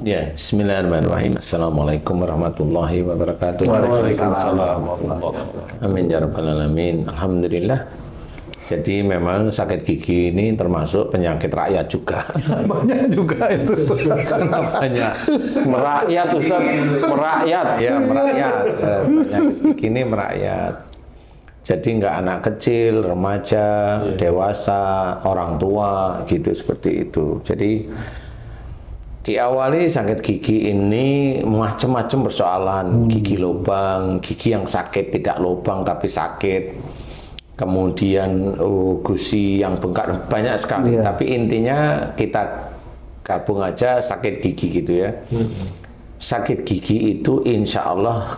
Ya, bismillahirrahmanirrahim. Assalamualaikum warahmatullahi wabarakatuh. Waalaikumsalam. Amin ya rabbal alamin. Alhamdulillah. Jadi memang sakit gigi ini termasuk penyakit rakyat juga. Banyak juga itu. Karena banyak. Merakyat, Ustaz. Merakyat. Ya, merakyat. Penyakit gigi ini merakyat. Jadi nggak anak kecil, remaja, dewasa, orang tua, gitu seperti itu. Jadi diawali sakit gigi ini macam-macam persoalan. Gigi lubang, gigi yang sakit tidak lubang tapi sakit. Kemudian gusi yang bengkak, banyak sekali. Tapi intinya kita gabung aja sakit gigi gitu ya. Sakit gigi itu insya Allah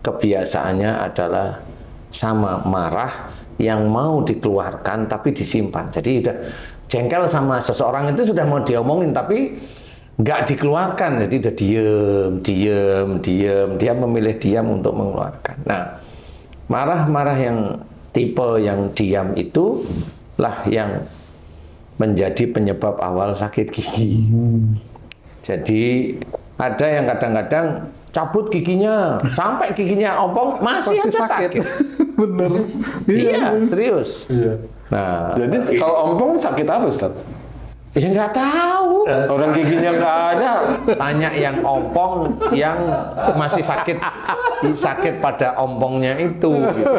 kebiasaannya adalah sama marah yang mau dikeluarkan tapi disimpan. Jadi udah jengkel sama seseorang itu sudah mau diomongin tapi nggak dikeluarkan. Jadi udah diem. Dia memilih diam untuk mengeluarkan. Nah, marah-marah yang tipe yang diam itu lah yang menjadi penyebab awal sakit gigi. Jadi ada yang kadang-kadang cabut giginya sampai giginya ompong masih aja sakit. Bener. Iya, serius. Iya. Nah, Jadi kalau ompong sakit apa, Ustaz? ya nggak tahu. Orang giginya nggak ada. Tanya yang ompong yang masih sakit pada ompongnya itu. Gitu.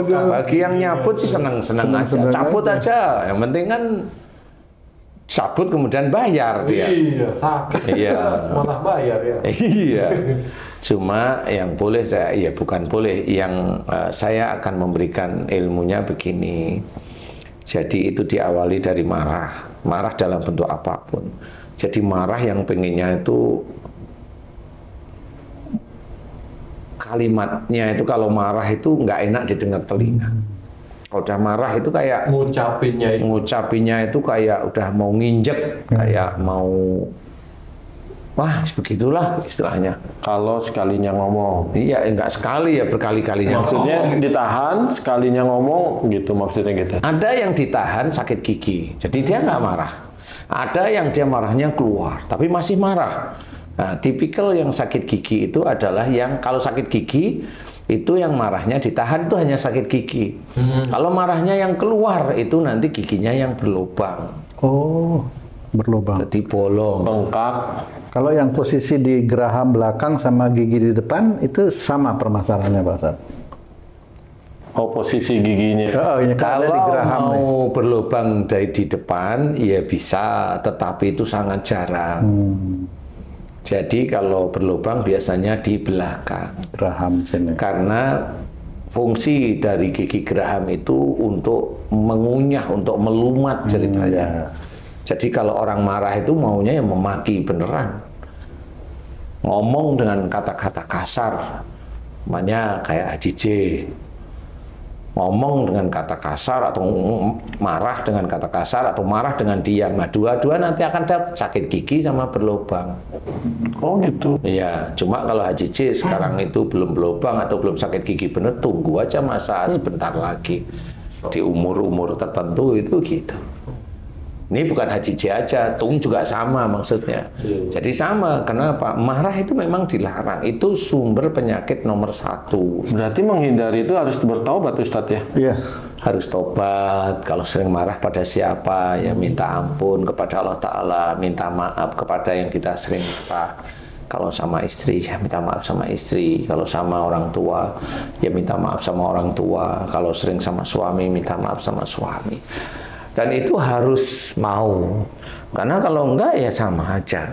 Bagi yang nyabut sih seneng-seneng aja, cabut aja. Yang penting kan cabut kemudian bayar dia. Iya, sakit. Iya. Malah bayar ya. Iya. Cuma yang boleh saya, ya bukan boleh, yang saya akan memberikan ilmunya begini. Jadi itu diawali dari marah dalam bentuk apapun. Jadi marah yang pengennya itu kalimatnya itu kalau marah itu nggak enak didengar telinga. Kalau udah marah itu kayak ngucapinnya itu kayak udah mau nginjek, kayak mau wah begitulah istilahnya. Kalau sekalinya ngomong. Iya, enggak sekali ya, berkali-kalinya. Maksudnya ditahan, sekalinya ngomong gitu maksudnya gitu. Ada yang ditahan sakit gigi, jadi dia nggak marah. Ada yang dia marahnya keluar, tapi masih marah. Nah, tipikal yang sakit gigi itu adalah yang kalau sakit gigi itu yang marahnya ditahan itu hanya sakit gigi. Kalau marahnya yang keluar itu nanti giginya yang berlubang. Oh, berlubang. Jadi bolong. Bengkak. Kalau yang posisi di geraham belakang sama gigi di depan itu sama permasalahannya, Pak Ustaz. Oh, posisi giginya. Oh, ini Kalau di geraham mau nih. berlubang dari di depan, ya bisa, tetapi itu sangat jarang. Jadi kalau berlubang biasanya di belakang. Geraham sini. Karena fungsi dari gigi geraham itu untuk mengunyah, untuk melumat ceritanya. Jadi kalau orang marah itu maunya yang memaki beneran. Ngomong dengan kata-kata kasar. Namanya kayak Haji J. Ngomong dengan kata kasar atau marah dengan kata kasar atau marah dengan diam. Nah, dua-dua nanti akan dapat sakit gigi sama berlubang. Oh gitu. Iya, cuma kalau Haji J sekarang itu belum berlubang atau belum sakit gigi bener, tunggu aja masa sebentar lagi. Di umur-umur tertentu itu gitu. Ini bukan Haji J aja, Tung juga sama maksudnya. Jadi sama, kenapa? Marah itu memang dilarang. Itu sumber penyakit nomor 1. Berarti menghindari itu harus bertaubat, Ustadz ya? Iya. Harus tobat. Kalau sering marah pada siapa, ya minta ampun kepada Allah Ta'ala. Minta maaf kepada yang kita sering marah. Kalau sama istri, ya minta maaf sama istri. Kalau sama orang tua, ya minta maaf sama orang tua. Kalau sering sama suami, minta maaf sama suami. Dan itu harus mau, karena kalau enggak ya sama aja.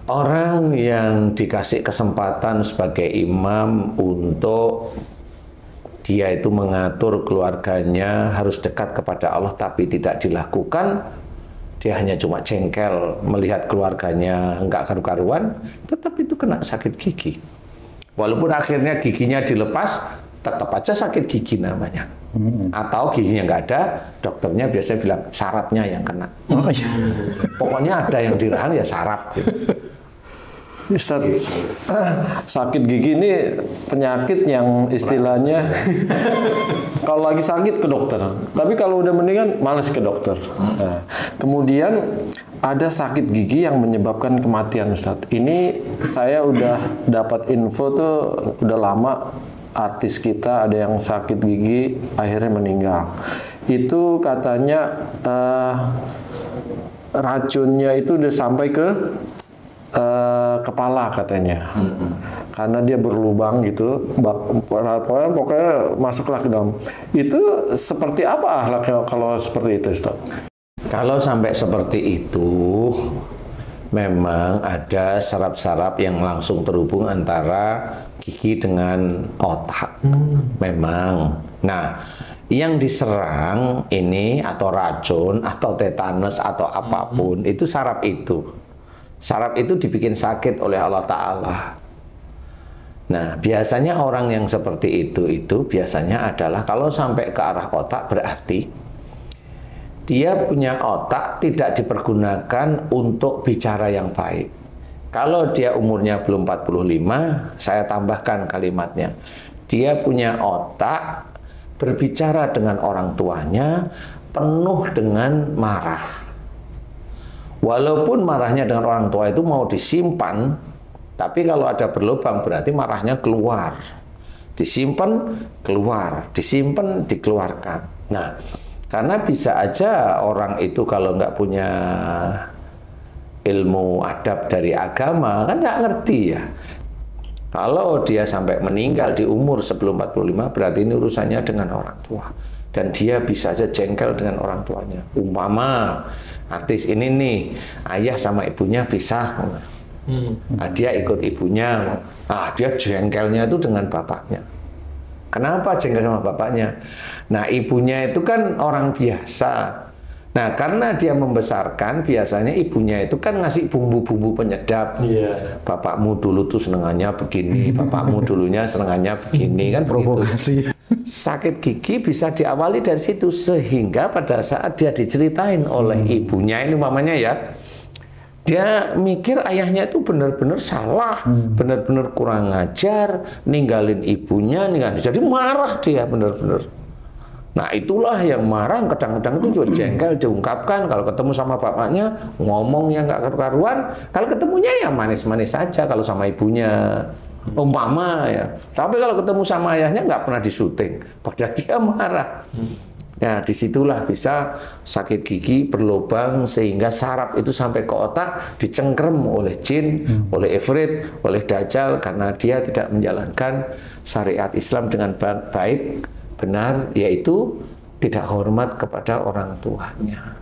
Orang yang dikasih kesempatan sebagai imam untuk dia itu mengatur keluarganya harus dekat kepada Allah tapi tidak dilakukan, dia hanya cuma jengkel melihat keluarganya enggak karu-karuan, tetap itu kena sakit gigi. Walaupun akhirnya giginya dilepas, tetap aja sakit gigi namanya. Atau giginya nggak ada, dokternya biasanya bilang sarafnya yang kena. Pokoknya ada yang dirahan ya saraf. Gitu. Ustaz, sakit gigi ini penyakit yang istilahnya kalau lagi sakit ke dokter, tapi kalau udah mendingan malas ke dokter. Nah, kemudian ada sakit gigi yang menyebabkan kematian, Ustaz. Ini saya udah dapat info tuh udah lama, artis kita ada yang sakit gigi akhirnya meninggal. Itu katanya racunnya itu udah sampai ke kepala katanya, karena dia berlubang gitu, pokoknya masuklah ke dalam. Itu seperti apa ahlaknya kalau seperti itu, Ustaz? Kalau sampai seperti itu, memang ada saraf-saraf yang langsung terhubung antara gigi dengan otak. Memang. Nah, yang diserang ini atau racun atau tetanus atau apapun itu saraf itu. Saraf itu dibikin sakit oleh Allah Ta'ala. Nah, biasanya orang yang seperti itu biasanya adalah kalau sampai ke arah otak berarti dia punya otak tidak dipergunakan untuk bicara yang baik. Kalau dia umurnya belum 45, saya tambahkan kalimatnya. Dia punya otak berbicara dengan orang tuanya penuh dengan marah. Walaupun marahnya dengan orang tua itu mau disimpan, tapi kalau ada berlubang berarti marahnya keluar. Disimpan, keluar. Disimpan, dikeluarkan. Nah, karena bisa aja orang itu kalau nggak punya ilmu adab dari agama, kan nggak ngerti ya. Kalau dia sampai meninggal di umur sebelum 45, berarti ini urusannya dengan orang tua. Dan dia bisa aja jengkel dengan orang tuanya. Umpama artis ini nih, ayah sama ibunya pisah. Nah, dia ikut ibunya. Dia jengkelnya itu dengan bapaknya. Kenapa jengkel sama bapaknya? Nah, ibunya itu kan orang biasa. Nah, karena dia membesarkan, biasanya ibunya itu kan ngasih bumbu-bumbu penyedap. Bapakmu dulu tuh senengannya begini, bapakmu dulunya senengannya begini, kan provokasi. Sakit gigi bisa diawali dari situ, sehingga pada saat dia diceritain oleh ibunya, ini umpamanya ya, dia mikir ayahnya itu benar-benar salah, benar-benar kurang ajar, ninggalin ibunya, jadi marah dia benar-benar. Nah, itulah yang marah, kadang-kadang itu juga jengkel diungkapkan. Kalau ketemu sama bapaknya, ngomongnya nggak karu-karuan. Kalau ketemunya ya manis-manis saja kalau sama ibunya. Umpama ya. Tapi kalau ketemu sama ayahnya nggak pernah disuting. Padahal dia marah. Nah, disitulah bisa sakit gigi berlubang sehingga saraf itu sampai ke otak dicengkrem oleh jin, oleh ifrit, oleh dajjal karena dia tidak menjalankan syariat Islam dengan baik, benar, yaitu tidak hormat kepada orang tuanya.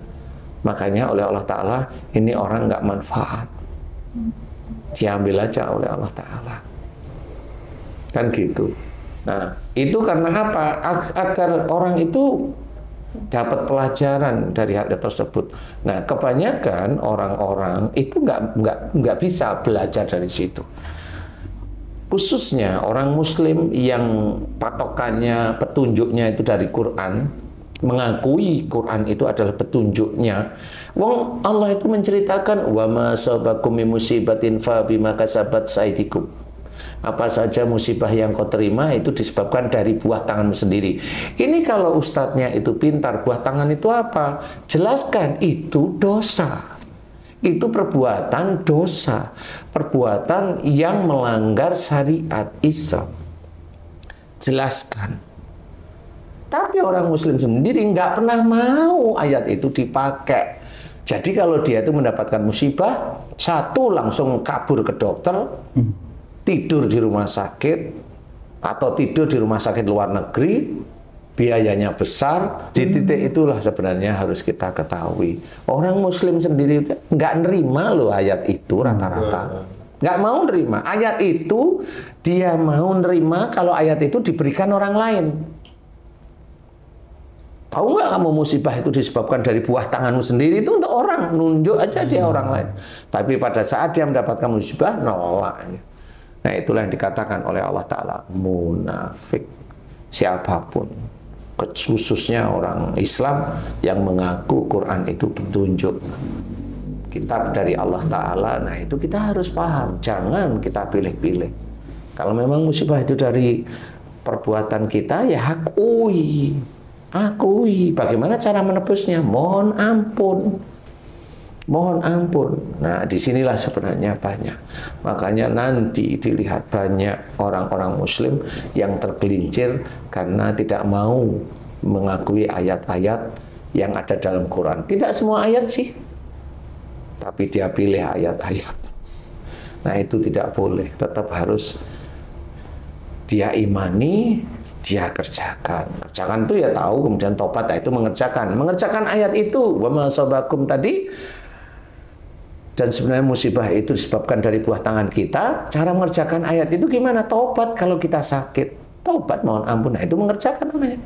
Makanya oleh Allah Ta'ala ini orang nggak manfaat, diambil aja oleh Allah Ta'ala. Kan gitu. Nah, itu karena apa? Agar orang itu dapat pelajaran dari hal tersebut. Nah, kebanyakan orang-orang itu nggak bisa belajar dari situ. Khususnya orang Muslim yang patokannya, petunjuknya itu dari Quran, mengakui Quran itu adalah petunjuknya. Wong Allah itu menceritakan wa ma sabakum min musibatin fa bima kasabat aydikum. Apa saja musibah yang kau terima itu disebabkan dari buah tanganmu sendiri. Ini kalau ustadznya itu pintar, buah tangan itu apa? Jelaskan, itu dosa. Itu perbuatan dosa. Perbuatan yang melanggar syariat Islam. Jelaskan. Tapi orang Muslim sendiri nggak pernah mau ayat itu dipakai. Jadi kalau dia itu mendapatkan musibah, satu langsung kabur ke dokter, tidur di rumah sakit, atau tidur di rumah sakit luar negeri, biayanya besar. Di titik itulah sebenarnya harus kita ketahui. Orang Muslim sendiri nggak nerima loh ayat itu rata-rata. Nggak mau nerima. Ayat itu dia mau nerima kalau ayat itu diberikan orang lain. Tahu nggak kamu musibah itu disebabkan dari buah tanganmu sendiri, itu untuk orang, nunjuk aja dia orang lain. Tapi pada saat dia mendapatkan musibah, nolak. Nah, itulah yang dikatakan oleh Allah Ta'ala, munafik. Siapapun, khususnya orang Islam yang mengaku Quran itu petunjuk. kitab dari Allah Ta'ala. Nah itu kita harus paham, jangan kita pilih-pilih. Kalau memang musibah itu dari perbuatan kita, ya akui. Bagaimana cara menebusnya? Mohon ampun. Mohon ampun. Nah, disinilah sebenarnya banyak. Makanya nanti dilihat banyak orang-orang Muslim yang tergelincir karena tidak mau mengakui ayat-ayat yang ada dalam Quran. Tidak semua ayat sih, tapi dia pilih ayat-ayat. Nah, itu tidak boleh. Tetap harus dia imani, dia kerjakan. Kerjakan itu ya tahu, kemudian tobat, itu mengerjakan. Mengerjakan ayat itu, wa ma asabakum tadi. Dan sebenarnya musibah itu disebabkan dari buah tangan kita. Cara mengerjakan ayat itu gimana? Tobat kalau kita sakit. Tobat, mohon ampun. Nah, itu mengerjakan namanya.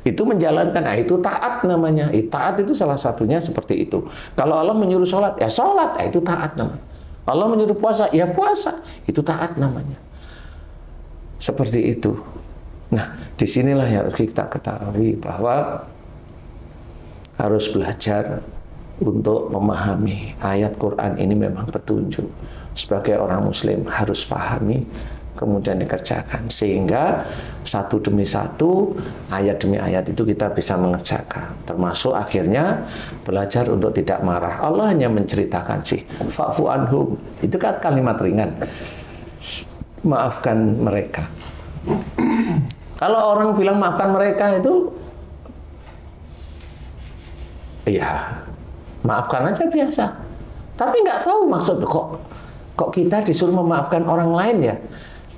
Itu menjalankan. Nah, itu taat namanya. Taat itu salah satunya seperti itu. Kalau Allah menyuruh sholat, ya sholat. Nah, itu taat namanya. Allah menyuruh puasa, ya puasa. Itu taat namanya. Seperti itu. Nah, disinilah yang harus kita ketahui bahwa harus belajar untuk memahami ayat Quran ini memang petunjuk. Sebagai orang Muslim harus pahami, kemudian dikerjakan. Sehingga satu demi satu, ayat demi ayat itu kita bisa mengerjakan. Termasuk akhirnya belajar untuk tidak marah. Allah hanya menceritakan sih, fa'fu anhum. Itu kan kalimat ringan. Maafkan mereka. Kalau orang bilang maafkan mereka itu, ya maafkan aja biasa. Tapi nggak tahu maksud kok kita disuruh memaafkan orang lain ya.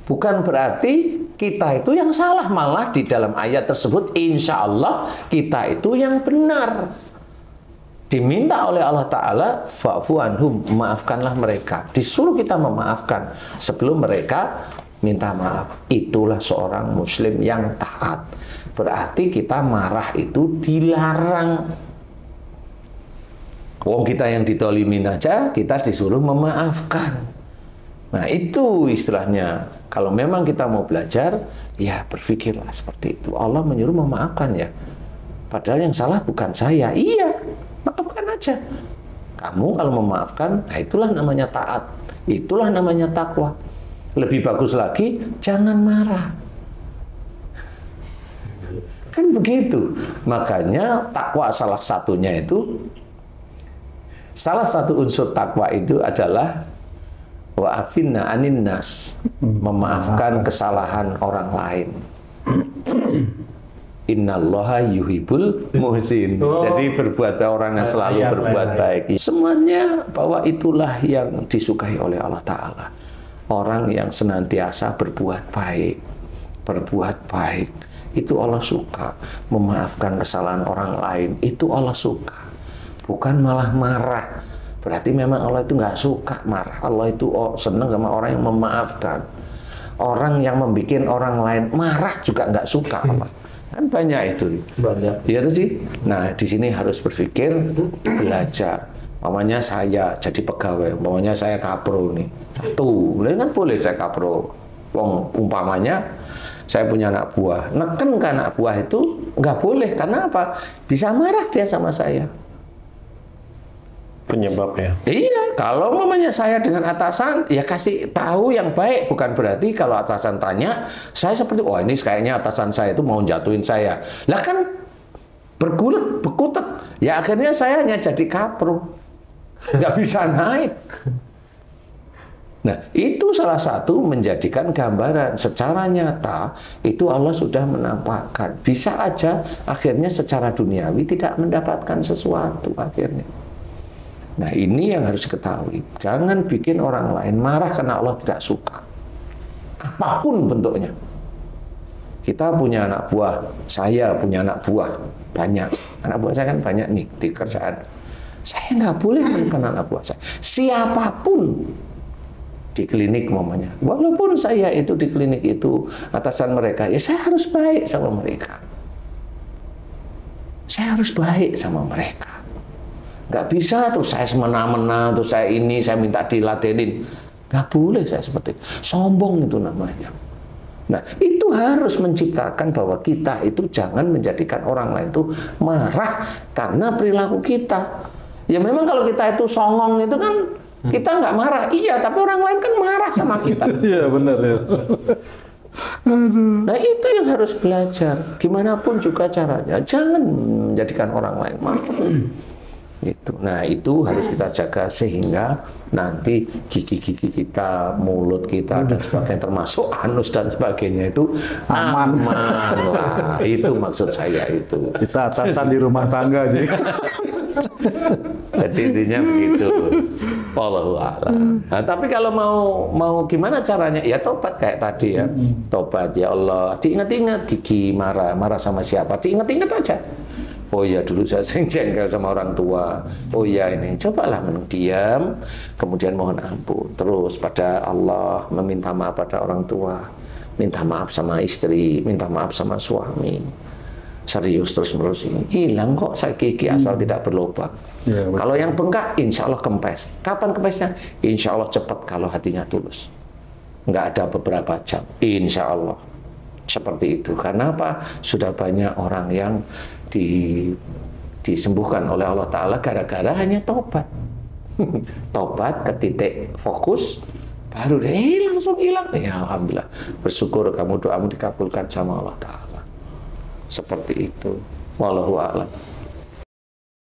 Bukan berarti kita itu yang salah, malah di dalam ayat tersebut insya Allah kita itu yang benar. Diminta oleh Allah Ta'ala, fa'fu anhum, maafkanlah mereka. Disuruh kita memaafkan sebelum mereka minta maaf. Itulah seorang Muslim yang taat. Berarti kita marah itu dilarang. Wong kita yang ditolimin aja, kita disuruh memaafkan. Nah itu istilahnya. Kalau memang kita mau belajar, ya berpikirlah seperti itu. Allah menyuruh memaafkan ya. Padahal yang salah bukan saya. Iya, maafkan aja. Kamu kalau memaafkan, nah itulah namanya taat. Itulah namanya takwa. Lebih bagus lagi, jangan marah. Kan begitu. Makanya takwa salah satunya itu, salah satu unsur takwa itu adalah wa'afinna anin nas, memaafkan kesalahan orang lain. Innallaha yuhibbul muhsin. Jadi berbuat orang yang selalu berbuat baik. Semuanya bahwa itulah yang disukai oleh Allah Ta'ala. Orang yang senantiasa berbuat baik. Berbuat baik. Itu Allah suka. Memaafkan kesalahan orang lain. Itu Allah suka. Bukan malah marah. Berarti memang Allah itu nggak suka marah. Allah itu senang sama orang yang memaafkan. Orang yang membuat orang lain marah juga nggak suka. Kan banyak itu. Banyak. Iya tuh sih. Nah di sini harus berpikir, belajar. Mamanya saya jadi pegawai. Mamanya saya kapro nih. Tuh, kan boleh saya kapro. Wong umpamanya saya punya anak buah. Neken ke anak buah itu nggak boleh. Karena apa? Bisa marah dia sama saya. Penyebabnya. Iya, kalau mamanya saya dengan atasan, ya kasih tahu yang baik. Bukan berarti kalau atasan tanya, saya seperti, oh ini kayaknya atasan saya itu mau jatuhin saya. Lah kan bergulat, berkutat. Ya akhirnya saya hanya jadi kapro. Nggak bisa naik. Nah, itu salah satu menjadikan gambaran secara nyata, itu Allah sudah menampakkan. Bisa aja akhirnya secara duniawi tidak mendapatkan sesuatu akhirnya. Nah ini yang harus diketahui. Jangan bikin orang lain marah karena Allah tidak suka. Apapun bentuknya. Kita punya anak buah. Saya punya anak buah. Banyak. Anak buah saya kan banyak nih di kerjaan. Saya nggak boleh menekan anak buah saya. Siapapun di klinik mamanya. Walaupun saya itu di klinik itu atasan mereka. Ya saya harus baik sama mereka. Saya harus baik sama mereka. Nggak bisa terus saya semena-mena, terus saya ini, saya minta diladenin. Nggak boleh saya seperti itu. Sombong itu namanya. Nah, itu harus menciptakan bahwa kita itu jangan menjadikan orang lain itu marah karena perilaku kita. Ya memang kalau kita itu songong itu kan kita nggak marah. Iya, tapi orang lain kan marah sama kita. Iya benar ya. Nah itu yang harus belajar. Gimana pun juga caranya, jangan menjadikan orang lain marah. Itu. Nah itu harus kita jaga sehingga nanti gigi-gigi kita, mulut kita dan sebagainya, termasuk anus dan sebagainya itu aman lah. Itu maksud saya itu. Kita atasan di rumah tangga jadi. Jadi intinya begitu. Wallahu a'lam. Nah, tapi kalau mau gimana caranya? Ya tobat kayak tadi ya. Tobat ya Allah. Diingat-ingat gigi marah sama siapa? Diingat-ingat aja. Oh ya dulu saya sering jengkel sama orang tua. Oh ya ini cobalah diam, kemudian mohon ampun. Terus pada Allah, meminta maaf pada orang tua, minta maaf sama istri, minta maaf sama suami. Serius terus menerus ini hilang kok saya gigi asal tidak berlubang. Ya, kalau yang bengkak, insya Allah kempes. Kapan kempesnya? Insya Allah cepat kalau hatinya tulus. Nggak ada beberapa jam. Insya Allah seperti itu. Karena apa? Sudah banyak orang yang disembuhkan oleh Allah Ta'ala gara-gara hanya tobat. Tobat ke titik fokus, baru deh langsung hilang. Ya Alhamdulillah, bersyukur kamu doamu dikabulkan sama Allah Ta'ala. Seperti itu. Wallahu a'lam.